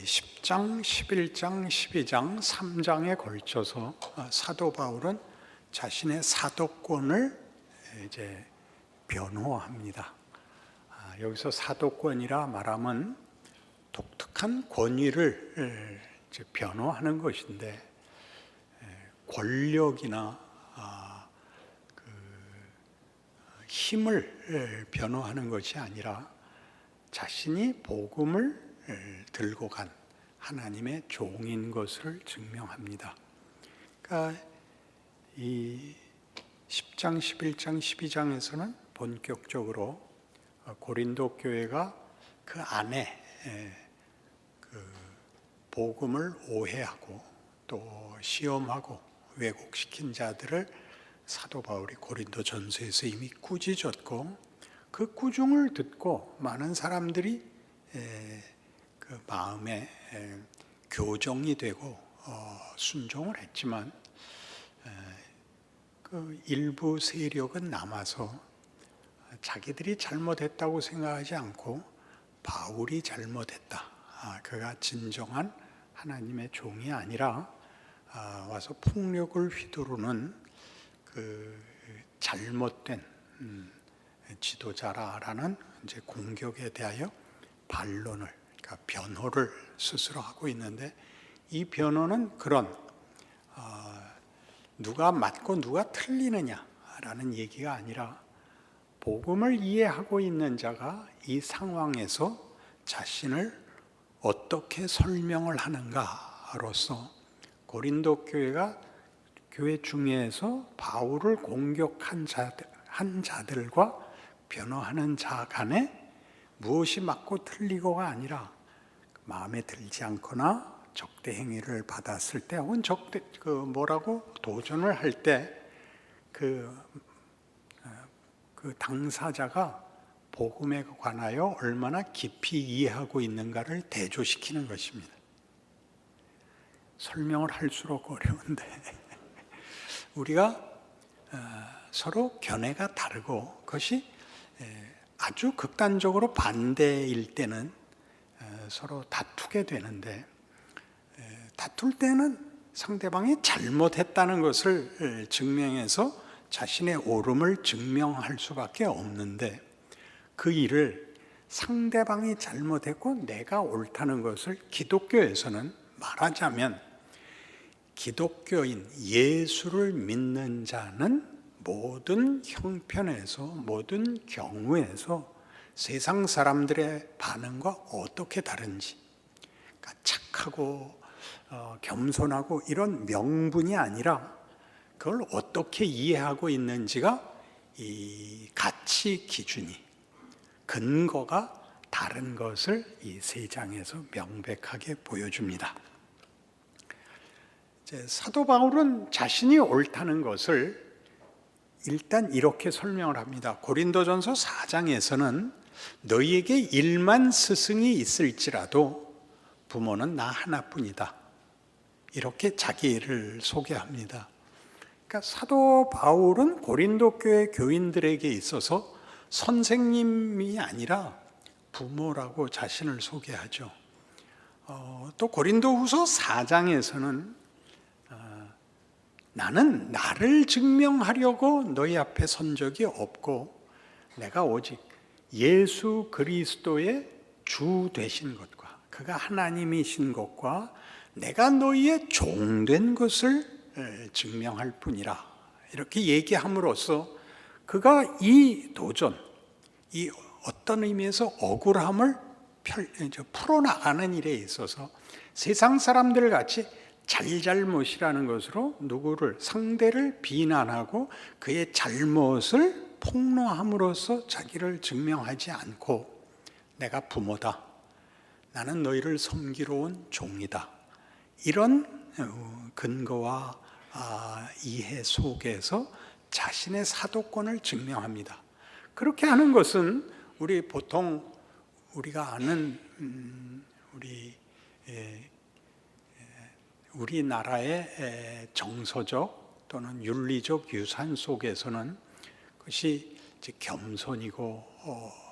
10장, 11장, 12장, 3장에 걸쳐서 사도 바울은 자신의 사도권을 이제 변호합니다. 여기서 사도권이라 말하면 독특한 권위를 이제 변호하는 것인데, 권력이나 힘을 변호하는 것이 아니라 자신이 복음을 들고 간 하나님의 종인 것을 증명합니다. 그러니까 이 10장, 11장, 12장에서는 본격적으로 고린도 교회가 그 안에 그 복음을 오해하고 또 시험하고 왜곡시킨 자들을 사도 바울이 고린도 전서에서 이미 꾸짖었고, 그 꾸중을 듣고 많은 사람들이 그 마음에 교정이 되고 순종을 했지만, 그 일부 세력은 남아서 자기들이 잘못했다고 생각하지 않고 바울이 잘못했다, 그가 진정한 하나님의 종이 아니라 와서 폭력을 휘두르는 그 잘못된 지도자라는 이제 공격에 대하여 반론을, 그러니까 변호를 스스로 하고 있는데, 이 변호는 그런 누가 맞고 누가 틀리느냐라는 얘기가 아니라 복음을 이해하고 있는 자가 이 상황에서 자신을 어떻게 설명을 하는가로서 고린도 교회가 교회 중에서 바울을 공격한 자들과 변호하는 자 간에 무엇이 맞고 틀리고가 아니라 마음에 들지 않거나 적대 행위를 받았을 때, 혹은 도전을 할 때 그 당사자가 복음에 관하여 얼마나 깊이 이해하고 있는가를 대조시키는 것입니다. 설명을 할수록 어려운데 우리가 서로 견해가 다르고 그것이 아주 극단적으로 반대일 때는 서로 다투게 되는데, 다툴 때는 상대방이 잘못했다는 것을 증명해서 자신의 옳음을 증명할 수밖에 없는데, 그 일을 상대방이 잘못했고 내가 옳다는 것을 기독교에서는 말하자면, 기독교인, 예수를 믿는 자는 모든 형편에서, 모든 경우에서 세상 사람들의 반응과 어떻게 다른지, 그러니까 착하고 겸손하고 이런 명분이 아니라 그걸 어떻게 이해하고 있는지가 이 가치 기준이, 근거가 다른 것을 이 세 장에서 명백하게 보여줍니다. 사도 바울은 자신이 옳다는 것을 일단 이렇게 설명을 합니다. 고린도전서 4장에서는 너희에게 1만 스승이 있을지라도 부모는 나 하나뿐이다, 이렇게 자기를 소개합니다. 그러니까 사도 바울은 고린도 교회 교인들에게 있어서 선생님이 아니라 부모라고 자신을 소개하죠. 또 고린도후서 4장에서는 나는 나를 증명하려고 너희 앞에 선 적이 없고 내가 오직 예수 그리스도의 주 되신 것과 그가 하나님이신 것과 내가 너희의 종된 것을 증명할 뿐이라, 이렇게 얘기함으로써 그가 이 도전, 이 어떤 의미에서 억울함을 풀어나가는 일에 있어서 세상 사람들 같이 잘잘못이라는 것으로 누구를, 상대를 비난하고 그의 잘못을 폭로함으로써 자기를 증명하지 않고, 내가 부모다, 나는 너희를 섬기러 온 종이다, 이런 근거와 이해 속에서 자신의 사도권을 증명합니다. 그렇게 하는 것은 우리가 아는 우리나라의 정서적 또는 윤리적 유산 속에서는 그것이 겸손이고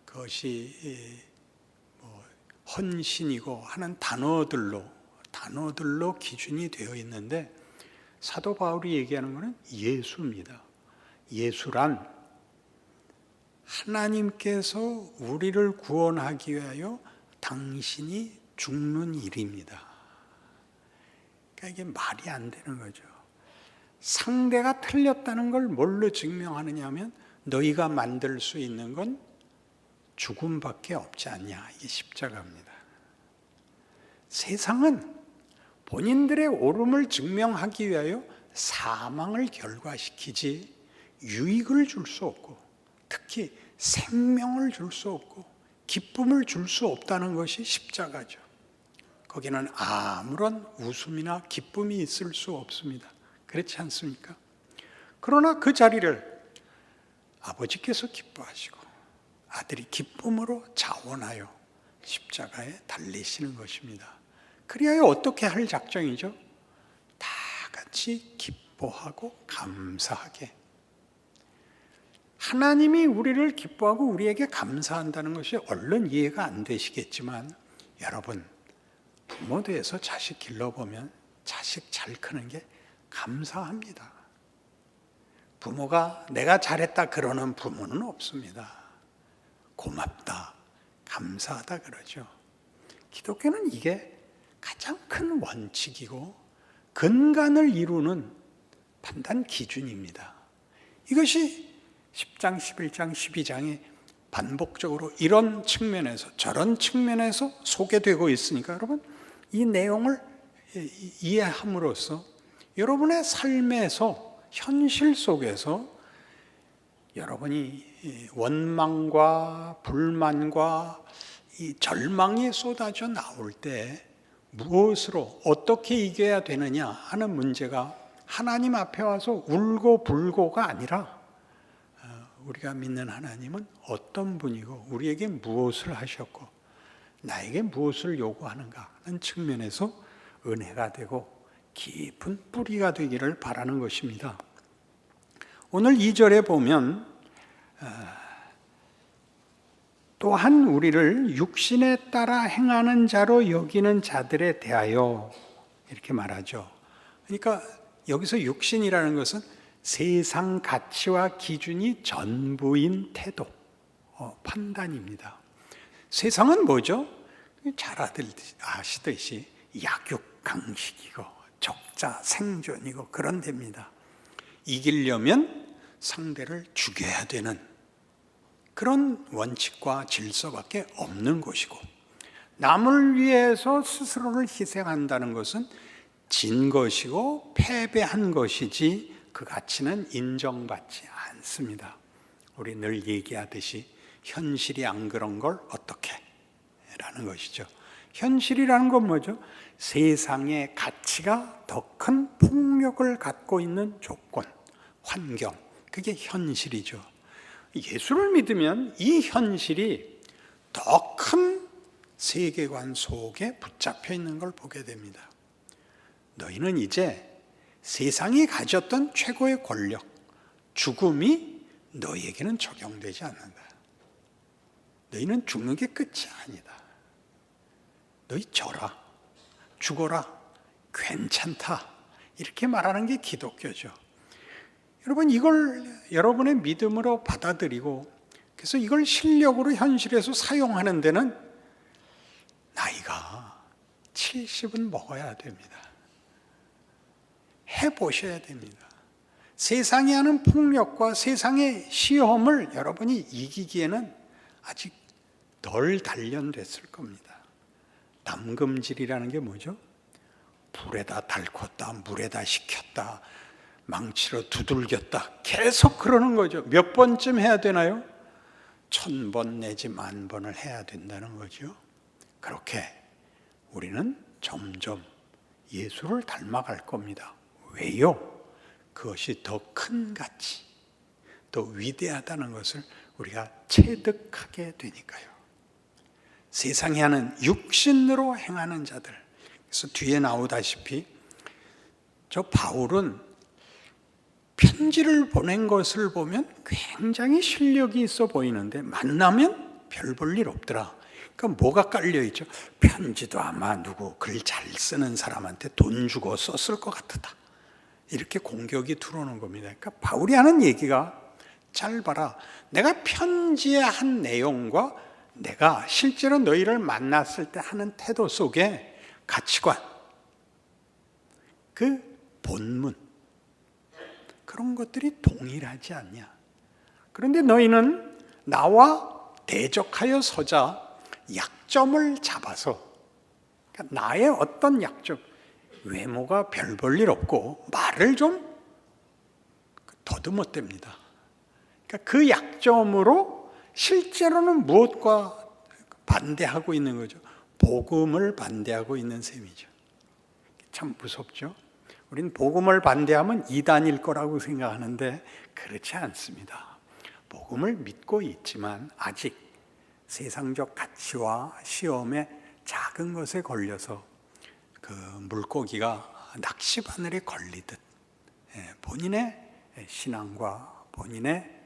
그것이 헌신이고 하는 단어들로 기준이 되어 있는데, 사도 바울이 얘기하는 것은 예수입니다. 예수란 하나님께서 우리를 구원하기 위하여 당신이 죽는 일입니다. 그러니까 이게 말이 안 되는 거죠. 상대가 틀렸다는 걸 뭘로 증명하느냐 하면, 너희가 만들 수 있는 건 죽음밖에 없지 않냐. 이게 십자가입니다. 세상은 본인들의 옳음을 증명하기 위하여 사망을 결과시키지 유익을 줄 수 없고, 특히 생명을 줄 수 없고 기쁨을 줄 수 없다는 것이 십자가죠. 거기는 아무런 웃음이나 기쁨이 있을 수 없습니다. 그렇지 않습니까? 그러나 그 자리를 아버지께서 기뻐하시고 아들이 기쁨으로 자원하여 십자가에 달리시는 것입니다. 그리하여 어떻게 할 작정이죠? 다 같이 기뻐하고 감사하게. 하나님이 우리를 기뻐하고 우리에게 감사한다는 것이 얼른 이해가 안 되시겠지만, 여러분, 부모돼서 자식 길러보면 자식 잘 크는 게 감사합니다. 부모가 내가 잘했다 그러는 부모는 없습니다. 고맙다, 감사하다 그러죠. 기독교는 이게 가장 큰 원칙이고 근간을 이루는 판단 기준입니다. 이것이 10장, 11장, 12장에 반복적으로 이런 측면에서 저런 측면에서 소개되고 있으니까, 여러분, 이 내용을 이해함으로써 여러분의 삶에서, 현실 속에서 여러분이 원망과 불만과 이 절망이 쏟아져 나올 때 무엇으로 어떻게 이겨야 되느냐 하는 문제가 하나님 앞에 와서 울고 불고가 아니라, 우리가 믿는 하나님은 어떤 분이고 우리에게 무엇을 하셨고 나에게 무엇을 요구하는가 하는 측면에서 은혜가 되고 깊은 뿌리가 되기를 바라는 것입니다. 오늘 2절에 보면 또한 우리를 육신에 따라 행하는 자로 여기는 자들에 대하여, 이렇게 말하죠. 그러니까 여기서 육신이라는 것은 세상 가치와 기준이 전부인 태도, 판단입니다. 세상은 뭐죠? 잘 아시듯이 약육강식이고 적자 생존이고 그런 데입니다. 이기려면 상대를 죽여야 되는 그런 원칙과 질서밖에 없는 것이고, 남을 위해서 스스로를 희생한다는 것은 진 것이고 패배한 것이지 그 가치는 인정받지 않습니다. 우리 늘 얘기하듯이 현실이 안 그런 걸 어떻게? 라는 것이죠. 현실이라는 건 뭐죠? 세상의 가치가 더 큰 폭력을 갖고 있는 조건, 환경, 그게 현실이죠. 예수를 믿으면 이 현실이 더 큰 세계관 속에 붙잡혀 있는 걸 보게 됩니다. 너희는 이제 세상이 가졌던 최고의 권력, 죽음이 너희에게는 적용되지 않는다. 너희는 죽는 게 끝이 아니다. 너희 져라, 죽어라, 괜찮다, 이렇게 말하는 게 기독교죠. 여러분, 이걸 여러분의 믿음으로 받아들이고, 그래서 이걸 실력으로 현실에서 사용하는 데는 나이가 70은 먹어야 됩니다. 해보셔야 됩니다. 세상이 하는 폭력과 세상의 시험을 여러분이 이기기에는 아직 덜 단련됐을 겁니다. 남금질이라는 게 뭐죠? 불에다 달궜다, 물에다 식혔다, 망치로 두들겼다, 계속 그러는 거죠. 몇 번쯤 해야 되나요? 1000번 내지 10,000번을 해야 된다는 거죠. 그렇게 우리는 점점 예수를 닮아갈 겁니다. 왜요? 그것이 더 큰 가치, 더 위대하다는 것을 우리가 체득하게 되니까요. 세상에 하는 육신으로 행하는 자들, 그래서 뒤에 나오다시피 저 바울은 편지를 보낸 것을 보면 굉장히 실력이 있어 보이는데 만나면 별 볼 일 없더라. 그러니까 뭐가 깔려있죠? 편지도 아마 누구 글 잘 쓰는 사람한테 돈 주고 썼을 것 같다. 이렇게 공격이 들어오는 겁니다. 그러니까 바울이 하는 얘기가, 잘 봐라, 내가 편지에 한 내용과 내가 실제로 너희를 만났을 때 하는 태도 속에 가치관, 그 본문, 그런 것들이 동일하지 않냐. 그런데 너희는 나와 대적하여 서자 약점을 잡아서, 그러니까 나의 어떤 약점, 외모가 별 볼 일 없고 말을 좀 더듬어댑니다. 그러니까 그 약점으로 실제로는 무엇과 반대하고 있는 거죠? 복음을 반대하고 있는 셈이죠. 참 무섭죠? 우린 복음을 반대하면 이단일 거라고 생각하는데 그렇지 않습니다. 복음을 믿고 있지만 아직 세상적 가치와 시험에 작은 것에 걸려서 그 물고기가 낚시바늘에 걸리듯 본인의 신앙과 본인의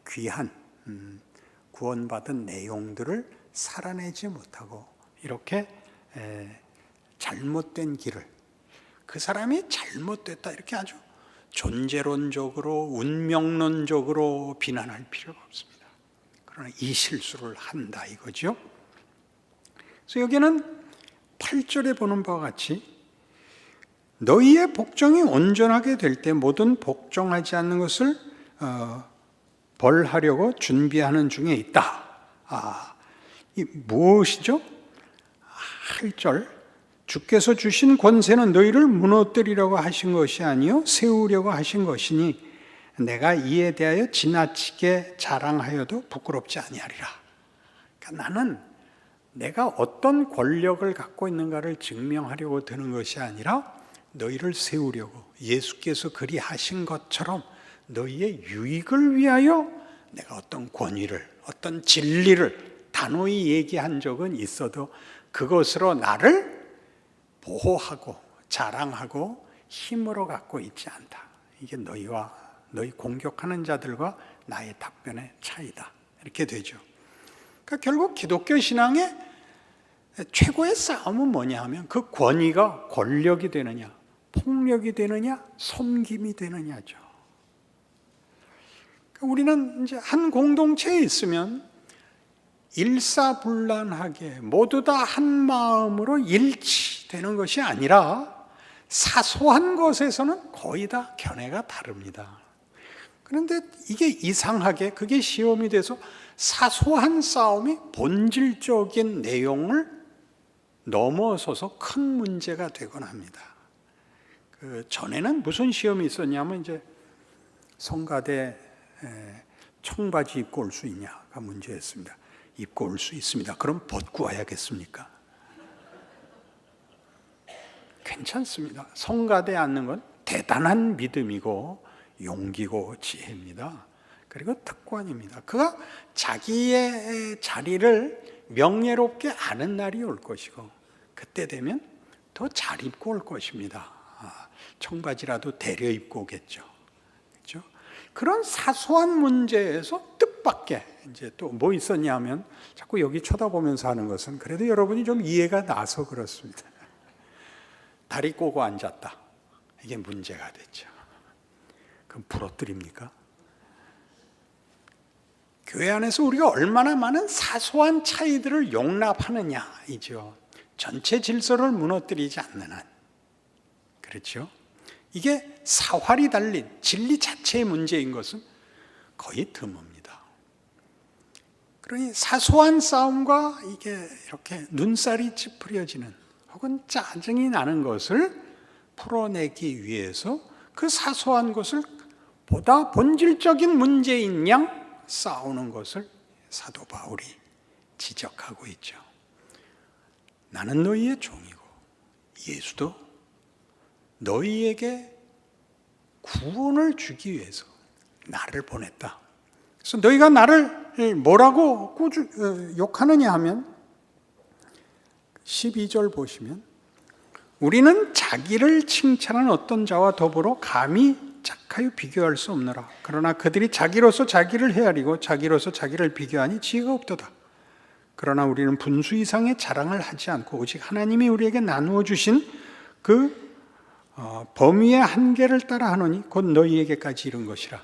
귀한 구원받은 내용들을 살아내지 못하고 이렇게 잘못된 길을, 그 사람이 잘못됐다 이렇게 아주 존재론적으로 운명론적으로 비난할 필요가 없습니다. 그러나 이 실수를 한다 이거죠. 그래서 여기는 8절에 보는 바와 같이 너희의 복종이 온전하게 될 때 모든 복종하지 않는 것을 벌하려고 준비하는 중에 있다. 이 무엇이죠? 8절, 주께서 주신 권세는 너희를 무너뜨리려고 하신 것이 아니요 세우려고 하신 것이니 내가 이에 대하여 지나치게 자랑하여도 부끄럽지 아니하리라. 그러니까 나는 내가 어떤 권력을 갖고 있는가를 증명하려고 드는 것이 아니라 너희를 세우려고, 예수께서 그리 하신 것처럼 너희의 유익을 위하여 내가 어떤 권위를, 어떤 진리를 단호히 얘기한 적은 있어도 그것으로 나를 보호하고 자랑하고 힘으로 갖고 있지 않다. 이게 너희와 너희 공격하는 자들과 나의 답변의 차이다. 이렇게 되죠. 그러니까 결국 기독교 신앙의 최고의 싸움은 뭐냐 하면 그 권위가 권력이 되느냐, 폭력이 되느냐, 섬김이 되느냐죠. 그러니까 우리는 이제 한 공동체에 있으면 일사불란하게 모두 다 한 마음으로 일치되는 것이 아니라 사소한 것에서는 거의 다 견해가 다릅니다. 그런데 이게 이상하게 그게 시험이 돼서 사소한 싸움이 본질적인 내용을 넘어서서 큰 문제가 되곤 합니다. 그 전에는 무슨 시험이 있었냐면 이제 성가대 청바지 입고 올 수 있냐가 문제였습니다. 입고 올 수 있습니다. 그럼 벗고 와야겠습니까? 괜찮습니다. 성가대에 앉는 건 대단한 믿음이고 용기고 지혜입니다. 그리고 특권입니다. 그가 자기의 자리를 명예롭게 아는 날이 올 것이고 그때 되면 더 잘 입고 올 것입니다. 청바지라도 데려 입고 오겠죠. 그렇죠? 그런 사소한 문제에서 뜻밖의 이제 또 뭐 있었냐면 자꾸 여기 쳐다보면서 하는 것은 그래도 여러분이 좀 이해가 나서 그렇습니다. 다리 꼬고 앉았다. 이게 문제가 됐죠. 그럼 부러뜨립니까? 교회 안에서 우리가 얼마나 많은 사소한 차이들을 용납하느냐이죠. 전체 질서를 무너뜨리지 않는 한. 그렇죠? 이게 사활이 달린 진리 자체의 문제인 것은 거의 드뭅니다. 그러니 사소한 싸움과 이게 이렇게 눈살이 찌푸려지는 혹은 짜증이 나는 것을 풀어내기 위해서 그 사소한 것을 보다 본질적인 문제인 양 싸우는 것을 사도 바울이 지적하고 있죠. 나는 너희의 종이고 예수도 너희에게 구원을 주기 위해서 나를 보냈다. 그래서 너희가 나를 뭐라고 욕하느냐 하면 12절 보시면 우리는 자기를 칭찬하는 어떤 자와 더불어 감히 착하여 비교할 수 없노라. 그러나 그들이 자기로서 자기를 헤아리고 자기로서 자기를 비교하니 지혜가 없도다. 그러나 우리는 분수 이상의 자랑을 하지 않고 오직 하나님이 우리에게 나누어 주신 그 범위의 한계를 따라 하노니 곧 너희에게까지 이른 것이라.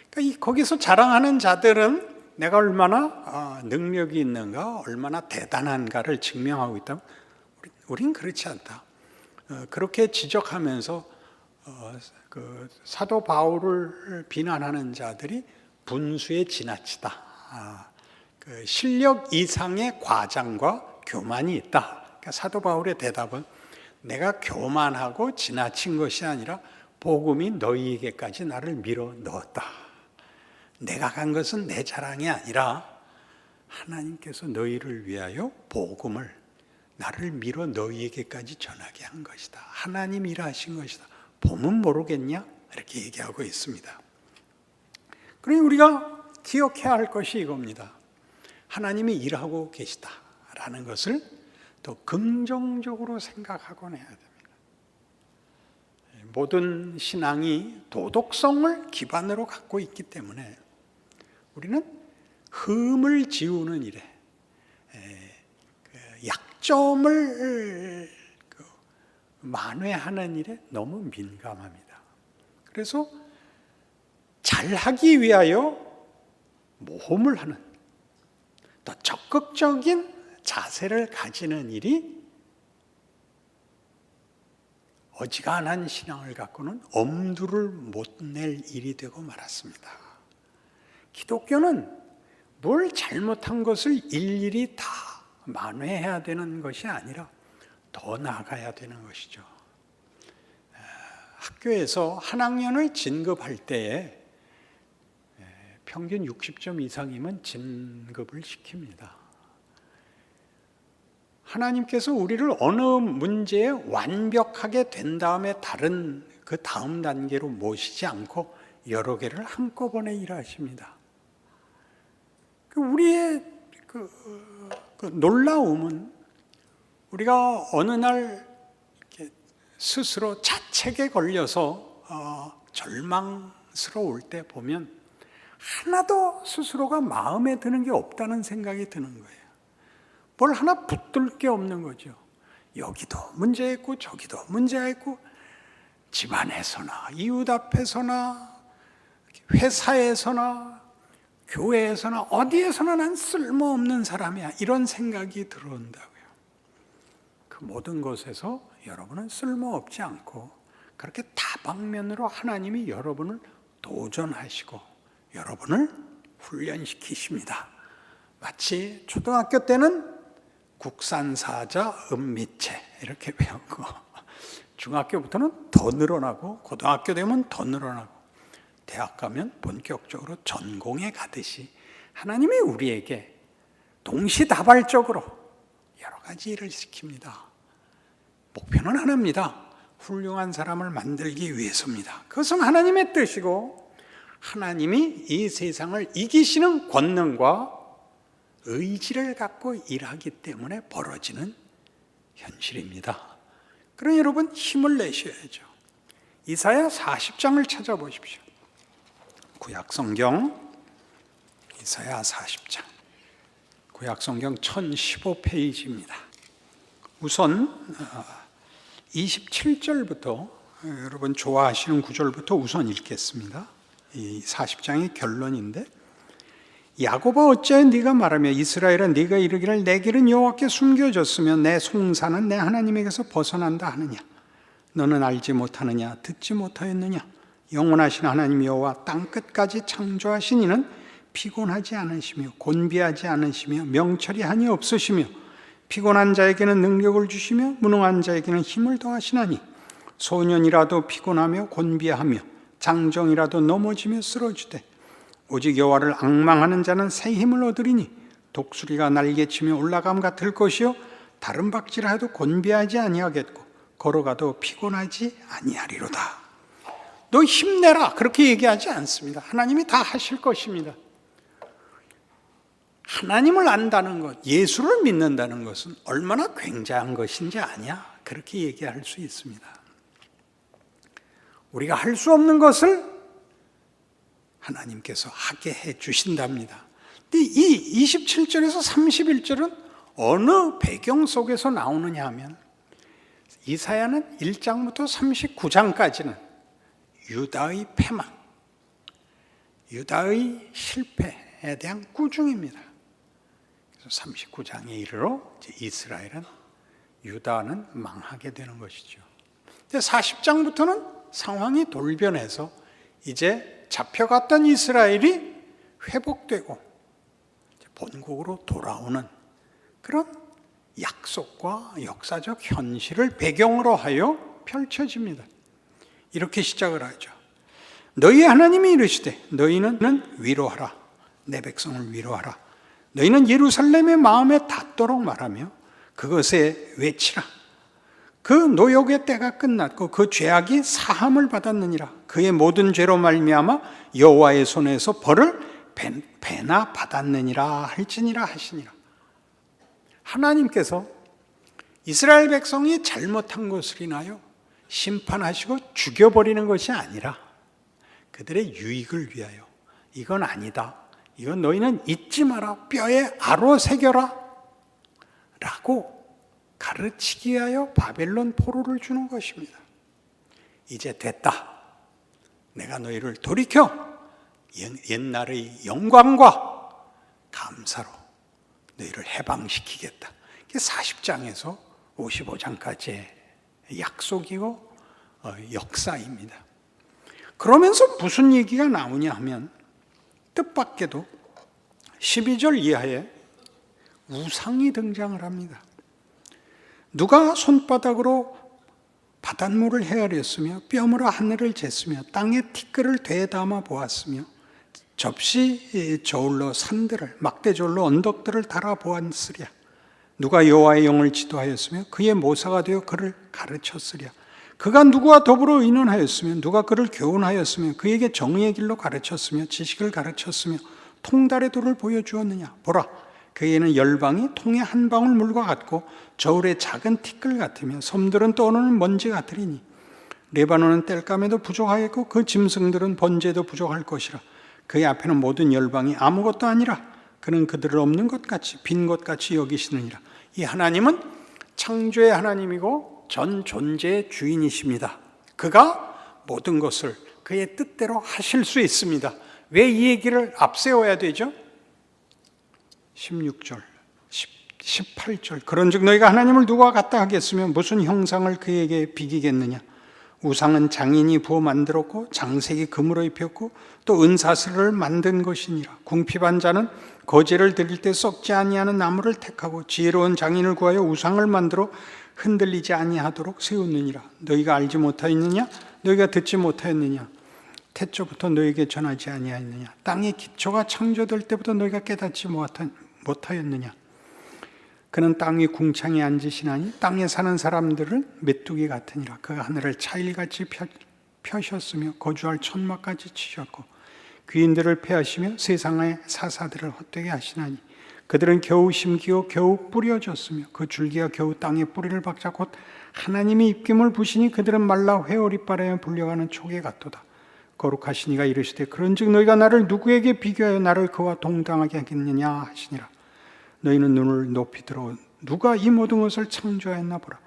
그러니까 거기서 자랑하는 자들은 내가 얼마나 능력이 있는가, 얼마나 대단한가를 증명하고 있다면 우린 그렇지 않다. 그렇게 지적하면서 그 사도 바울을 비난하는 자들이 분수에 지나치다. 그 실력 이상의 과장과 교만이 있다. 그러니까 사도 바울의 대답은 내가 교만하고 지나친 것이 아니라 복음이 너희에게까지 나를 밀어 넣었다. 내가 간 것은 내 자랑이 아니라 하나님께서 너희를 위하여 복음을 나를 밀어 너희에게까지 전하게 한 것이다. 하나님 일하신 것이다. 보면 모르겠냐? 이렇게 얘기하고 있습니다. 그러니 우리가 기억해야 할 것이 이겁니다. 하나님이 일하고 계시다라는 것을 더 긍정적으로 생각하곤 해야 됩니다. 모든 신앙이 도덕성을 기반으로 갖고 있기 때문에 우리는 흠을 지우는 일에, 약점을 만회하는 일에 너무 민감합니다. 그래서 잘하기 위하여 모험을 하는, 더 적극적인 자세를 가지는 일이 어지간한 신앙을 갖고는 엄두를 못 낼 일이 되고 말았습니다. 기독교는 뭘 잘못한 것을 일일이 다 만회해야 되는 것이 아니라 더 나아가야 되는 것이죠. 학교에서 한 학년을 진급할 때에 평균 60점 이상이면 진급을 시킵니다. 하나님께서 우리를 어느 문제에 완벽하게 된 다음에 다른 그 다음 단계로 모시지 않고 여러 개를 한꺼번에 일하십니다. 우리의 그 놀라움은 우리가 어느 날 이렇게 스스로 자책에 걸려서 절망스러울 때 보면 하나도 스스로가 마음에 드는 게 없다는 생각이 드는 거예요. 뭘 하나 붙들 게 없는 거죠. 여기도 문제 있고 저기도 문제가 있고 집안에서나 이웃 앞에서나 회사에서나 교회에서나 어디에서나 난 쓸모없는 사람이야, 이런 생각이 들어온다고요. 그 모든 것에서 여러분은 쓸모없지 않고 그렇게 다방면으로 하나님이 여러분을 도전하시고 여러분을 훈련시키십니다. 마치 초등학교 때는 국산사자 은미체 이렇게 배웠고 중학교부터는 더 늘어나고 고등학교 되면 더 늘어나고 대학 가면 본격적으로 전공에 가듯이 하나님이 우리에게 동시다발적으로 여러 가지 일을 시킵니다. 목표는 하나입니다. 훌륭한 사람을 만들기 위해서입니다. 그것은 하나님의 뜻이고 하나님이 이 세상을 이기시는 권능과 의지를 갖고 일하기 때문에 벌어지는 현실입니다. 그러니 여러분 힘을 내셔야죠. 이사야 40장을 찾아보십시오. 구약성경 이사야 40장, 구약성경 1015페이지입니다. 우선 27절부터 여러분 좋아하시는 구절부터 우선 읽겠습니다. 이 40장의 결론인데, 야곱아 어찌하여 네가 말하며 이스라엘아 네가 이르기를 내 길은 여호와께 숨겨졌으며 내 송사는 내 하나님에게서 벗어난다 하느냐. 너는 알지 못하느냐, 듣지 못하였느냐. 영원하신 하나님 여호와 땅끝까지 창조하신 이는 피곤하지 않으시며 곤비하지 않으시며 명철이 한이 없으시며 피곤한 자에게는 능력을 주시며 무능한 자에게는 힘을 더하시나니 소년이라도 피곤하며 곤비하며 장정이라도 넘어지며 쓰러지되 오직 여호와를 앙망하는 자는 새 힘을 얻으리니 독수리가 날개치며 올라감 같을 것이요 다른 박질을 해도 곤비하지 아니하겠고 걸어가도 피곤하지 아니하리로다. 너 힘내라 그렇게 얘기하지 않습니다. 하나님이 다 하실 것입니다. 하나님을 안다는 것, 예수를 믿는다는 것은 얼마나 굉장한 것인지 아냐? 그렇게 얘기할 수 있습니다. 우리가 할 수 없는 것을 하나님께서 하게 해 주신답니다. 근데 이 27절에서 31절은 어느 배경 속에서 나오느냐 하면 이사야는 1장부터 39장까지는 유다의 패망, 유다의 실패에 대한 꾸중입니다. 그래서 39장에 이르러 이스라엘은, 유다는 망하게 되는 것이죠. 근데 40장부터는 상황이 돌변해서 이제 잡혀갔던 이스라엘이 회복되고 본국으로 돌아오는 그런 약속과 역사적 현실을 배경으로 하여 펼쳐집니다. 이렇게 시작을 하죠. 너희 하나님이 이르시되 너희는 위로하라. 내 백성을 위로하라. 너희는 예루살렘의 마음에 닿도록 말하며 그것에 외치라. 그 노역의 때가 끝났고 그 죄악이 사함을 받았느니라. 그의 모든 죄로 말미암아 여호와의 손에서 벌을 배나 받았느니라 할지니라 하시니라. 하나님께서 이스라엘 백성이 잘못한 것을 인하여 심판하시고 죽여버리는 것이 아니라 그들의 유익을 위하여, 이건 아니다, 이건 너희는 잊지 마라, 뼈에 아로 새겨라 라고 가르치기 위하여 바벨론 포로를 주는 것입니다. 이제 됐다. 내가 너희를 돌이켜 옛날의 영광과 감사로 너희를 해방시키겠다. 이게 40장에서 55장까지의 약속이고 역사입니다. 그러면서 무슨 얘기가 나오냐 하면 뜻밖에도 12절 이하에 우상이 등장을 합니다. 누가 손바닥으로 바닷물을 헤아렸으며 뼘으로 하늘을 쟀으며 땅에 티끌을 되담아 보았으며 접시 저울로 산들을 막대 저울로 언덕들을 달아 보았으랴. 누가 여호와의 영을 지도하였으며 그의 모사가 되어 그를 가르쳤으랴. 그가 누구와 더불어 의논하였으며 누가 그를 교훈하였으며 그에게 정의의 길로 가르쳤으며 지식을 가르쳤으며 통달의 도를 보여주었느냐. 보라, 그에게는 열방이 통의 한 방울 물과 같고 저울의 작은 티끌 같으며 섬들은 떠오르는 먼지 같으리니 레바논은 땔감에도 부족하겠고 그 짐승들은 번제에도 부족할 것이라. 그의 앞에는 모든 열방이 아무것도 아니라 그는 그들을 없는 것 같이 빈 것 같이 여기시느니라. 이 하나님은 창조의 하나님이고 전 존재의 주인이십니다. 그가 모든 것을 그의 뜻대로 하실 수 있습니다. 왜 이 얘기를 앞세워야 되죠? 16절, 18절. 그런즉 너희가 하나님을 누구와 같다 하겠으며 무슨 형상을 그에게 비기겠느냐. 우상은 장인이 부어 만들었고 장색이 금으로 입혔고 또 은사슬을 만든 것이니라. 궁핍한 자는 거제를 드릴 때 썩지 아니하는 나무를 택하고 지혜로운 장인을 구하여 우상을 만들어 흔들리지 아니하도록 세우느니라. 너희가 알지 못하였느냐? 너희가 듣지 못하였느냐? 태초부터 너희에게 전하지 아니하였느냐? 땅의 기초가 창조될 때부터 너희가 깨닫지 못하였느냐? 그는 땅 위 궁창에 앉으시나니 땅에 사는 사람들은 메뚜기 같으니라. 그가 하늘을 차일같이 펴셨으며 거주할 천막까지 치셨고 귀인들을 패하시며 세상의 사사들을 헛되게 하시나니 그들은 겨우 심기고 겨우 뿌려졌으며 그 줄기가 겨우 땅에 뿌리를 박자 곧 하나님이 입김을 부시니 그들은 말라 회오리바람에 불려가는 촉에 같도다. 거룩하시니가 이르시되 그런즉 너희가 나를 누구에게 비교하여 나를 그와 동등하게 하겠느냐 하시니라. 너희는 눈을 높이 들어 누가 이 모든 것을 창조하였나 보라.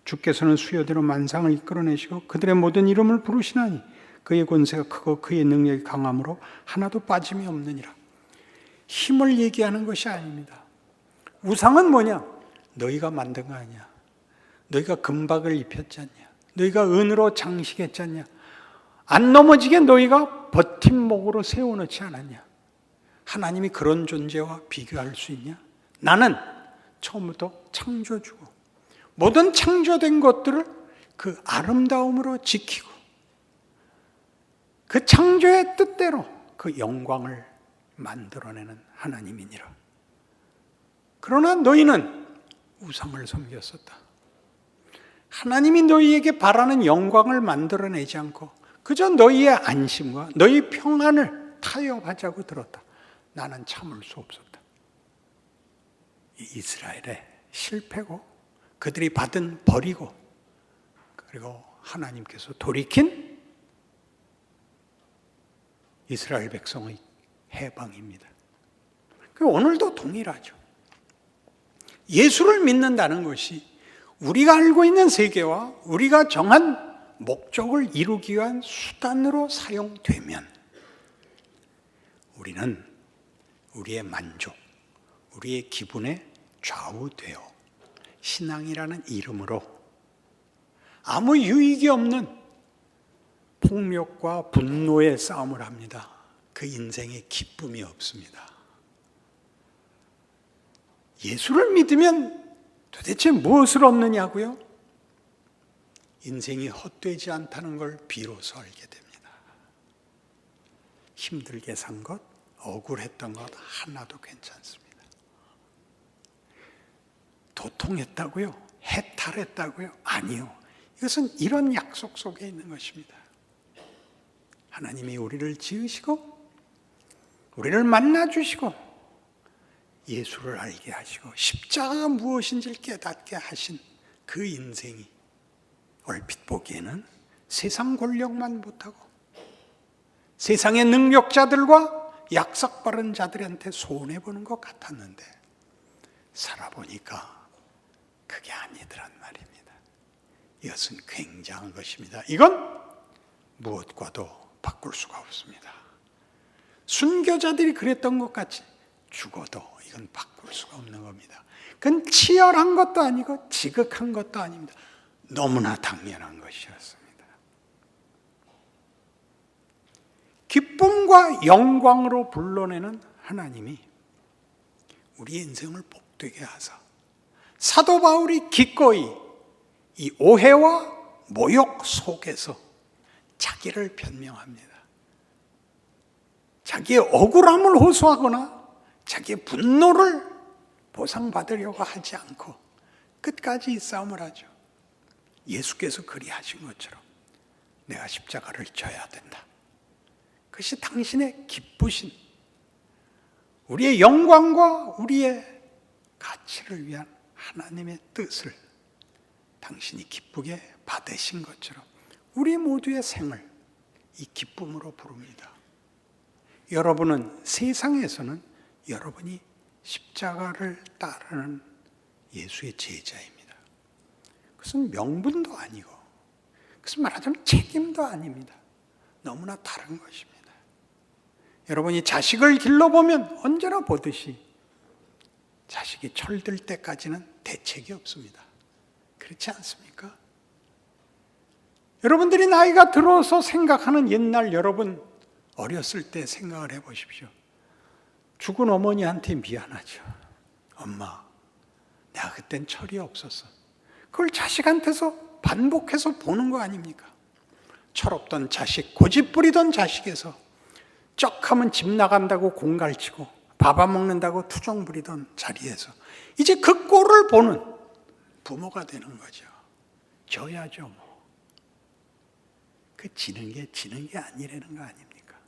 주께서는 수요대로 만상을 이끌어내시고 그들의 모든 이름을 부르시나니 그의 권세가 크고 그의 능력이 강함으로 하나도 빠짐이 없느니라. 힘을 얘기하는 것이 아닙니다. 우상은 뭐냐? 너희가 만든 거 아니야. 너희가 금박을 입혔지 않냐? 너희가 은으로 장식했지 않냐? 안 넘어지게 너희가 버팀목으로 세워놓지 않았냐? 하나님이 그런 존재와 비교할 수 있냐? 나는 처음부터 창조주고 모든 창조된 것들을 그 아름다움으로 지키고 그 창조의 뜻대로 그 영광을 만들어내는 하나님이니라. 그러나 너희는 우상을 섬겼었다. 하나님이 너희에게 바라는 영광을 만들어내지 않고 그저 너희의 안심과 너희 평안을 타협하자고 들었다. 나는 참을 수 없었다. 이스라엘의 실패고 그들이 받은 벌이고 그리고 하나님께서 돌이킨 이스라엘 백성의 해방입니다. 오늘도 동일하죠. 예수를 믿는다는 것이 우리가 알고 있는 세계와 우리가 정한 목적을 이루기 위한 수단으로 사용되면 우리는 우리의 만족, 우리의 기분에 좌우되어 신앙이라는 이름으로 아무 유익이 없는 폭력과 분노의 싸움을 합니다. 그 인생에 기쁨이 없습니다. 예수를 믿으면 도대체 무엇을 얻느냐고요? 인생이 헛되지 않다는 걸 비로소 알게 됩니다. 힘들게 산 것, 억울했던 것 하나도 괜찮습니다. 도통했다고요? 해탈했다고요? 아니요. 이것은 이런 약속 속에 있는 것입니다. 하나님이 우리를 지으시고 우리를 만나주시고 예수를 알게 하시고 십자가가 무엇인지를 깨닫게 하신 그 인생이 얼핏 보기에는 세상 권력만 못하고 세상의 능력자들과 약삭빠른 자들한테 손해보는 것 같았는데 살아보니까 그게 아니더란 말입니다. 이것은 굉장한 것입니다. 이건 무엇과도 바꿀 수가 없습니다. 순교자들이 그랬던 것 같이 죽어도 이건 바꿀 수가 없는 겁니다. 그건 치열한 것도 아니고 지극한 것도 아닙니다. 너무나 당연한 것이었습니다. 기쁨과 영광으로 불러내는 하나님이 우리의 인생을 복되게 하사 사도 바울이 기꺼이 이 오해와 모욕 속에서 자기를 변명합니다. 자기의 억울함을 호소하거나 자기의 분노를 보상받으려고 하지 않고 끝까지 이 싸움을 하죠. 예수께서 그리하신 것처럼 내가 십자가를 져야 된다. 그것이 당신의 기쁘신 우리의 영광과 우리의 가치를 위한 하나님의 뜻을 당신이 기쁘게 받으신 것처럼 우리 모두의 생을 이 기쁨으로 부릅니다. 여러분은 세상에서는 여러분이 십자가를 따르는 예수의 제자입니다. 그것은 명분도 아니고 그것은 말하자면 책임도 아닙니다. 너무나 다른 것입니다. 여러분이 자식을 길러보면 언제나 보듯이 자식이 철들 때까지는 대책이 없습니다. 그렇지 않습니까? 여러분들이 나이가 들어서 생각하는 옛날 여러분 어렸을 때 생각을 해보십시오. 죽은 어머니한테 미안하죠. 엄마, 내가 그땐 철이 없었어. 그걸 자식한테서 반복해서 보는 거 아닙니까? 철없던 자식, 고집부리던 자식에서 쩍하면 집 나간다고 공갈치고 밥 안 먹는다고 투정 부리던 자리에서 이제 그 꼴을 보는 부모가 되는 거죠. 져야죠 뭐. 그 지는 게 아니라는 거 아닙니까?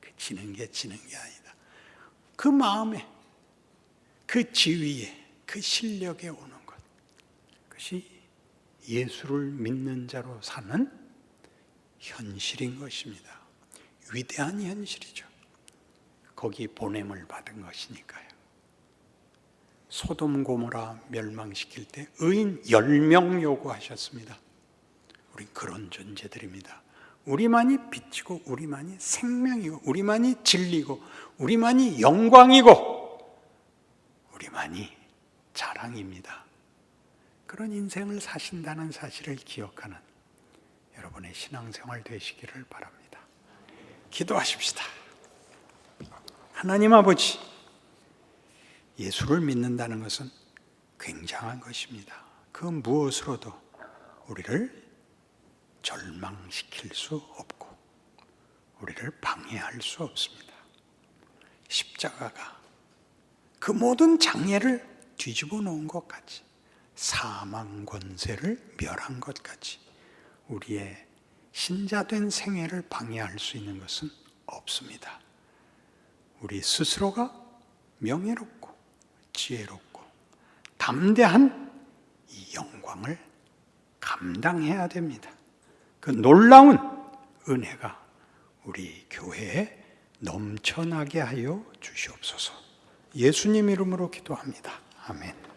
그 지는 게 아니다. 그 마음에, 그 지위에, 그 실력에 오는 것. 그것이 예수를 믿는 자로 사는 현실인 것입니다. 위대한 현실이죠. 거기 보냄을 받은 것이니까요. 소돔 고모라 멸망시킬 때 의인 10명 요구하셨습니다. 우린 그런 존재들입니다. 우리만이 빛이고 우리만이 생명이고 우리만이 진리고 우리만이 영광이고 우리만이 자랑입니다. 그런 인생을 사신다는 사실을 기억하는 여러분의 신앙생활 되시기를 바랍니다. 기도하십시다. 하나님 아버지, 예수를 믿는다는 것은 굉장한 것입니다. 그 무엇으로도 우리를 절망시킬 수 없고 우리를 방해할 수 없습니다. 십자가가 그 모든 장애를 뒤집어 놓은 것 같이 사망 권세를 멸한 것 같이 우리의 신자된 생애를 방해할 수 있는 것은 없습니다. 우리 스스로가 명예롭고 지혜롭고 담대한 이 영광을 감당해야 됩니다. 그 놀라운 은혜가 우리 교회에 넘쳐나게 하여 주시옵소서. 예수님 이름으로 기도합니다. 아멘.